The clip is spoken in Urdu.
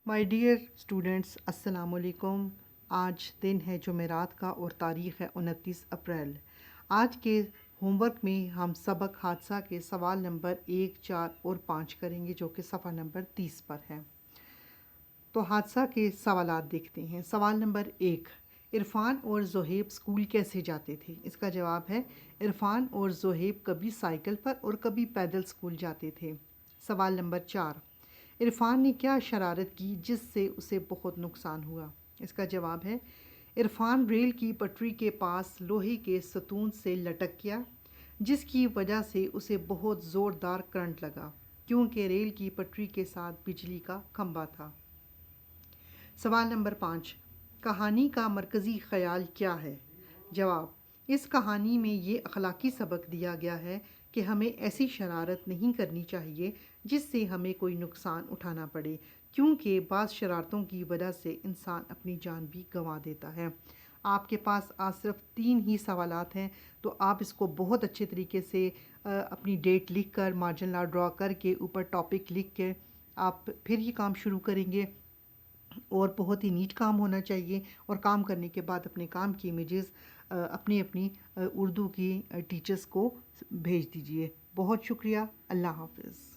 مائی ڈیئر اسٹوڈنٹس، السلام علیکم۔ آج دن ہے جمعرات کا اور تاریخ ہے 29 اپریل۔ آج کے ہوم ورک میں ہم سبق حادثہ کے سوال نمبر 1، 4 اور 5 کریں گے، جو کہ صفحہ نمبر 30 پر ہے۔ تو حادثہ کے سوالات دیکھتے ہیں۔ سوال نمبر 1، عرفان اور زہیب اسکول کیسے جاتے تھے؟ اس کا جواب ہے عرفان اور زہیب کبھی سائیکل پر اور کبھی پیدل اسکول جاتے تھے۔ سوال نمبر 4، عرفان نے کیا شرارت کی جس سے اسے بہت نقصان ہوا؟ اس کا جواب ہے عرفان ریل کی پٹری کے پاس لوہے کے ستون سے لٹک گیا، جس کی وجہ سے اسے بہت زوردار کرنٹ لگا، کیونکہ ریل کی پٹری کے ساتھ بجلی کا کھمبا تھا۔ سوال نمبر 5، کہانی کا مرکزی خیال کیا ہے؟ جواب، اس کہانی میں یہ اخلاقی سبق دیا گیا ہے کہ ہمیں ایسی شرارت نہیں کرنی چاہیے جس سے ہمیں کوئی نقصان اٹھانا پڑے، کیونکہ بعض شرارتوں کی وجہ سے انسان اپنی جان بھی گنوا دیتا ہے۔ آپ کے پاس آج صرف 3 ہی سوالات ہیں، تو آپ اس کو بہت اچھے طریقے سے اپنی ڈیٹ لکھ کر، مارجن لا ڈرا کر کے، اوپر ٹاپک لکھ کے آپ پھر یہ کام شروع کریں گے، اور بہت ہی نیٹ کام ہونا چاہیے۔ اور کام کرنے کے بعد اپنے کام کی امیجز اپنی اردو کی ٹیچرز کو بھیج دیجئے۔ بہت شکریہ، اللہ حافظ۔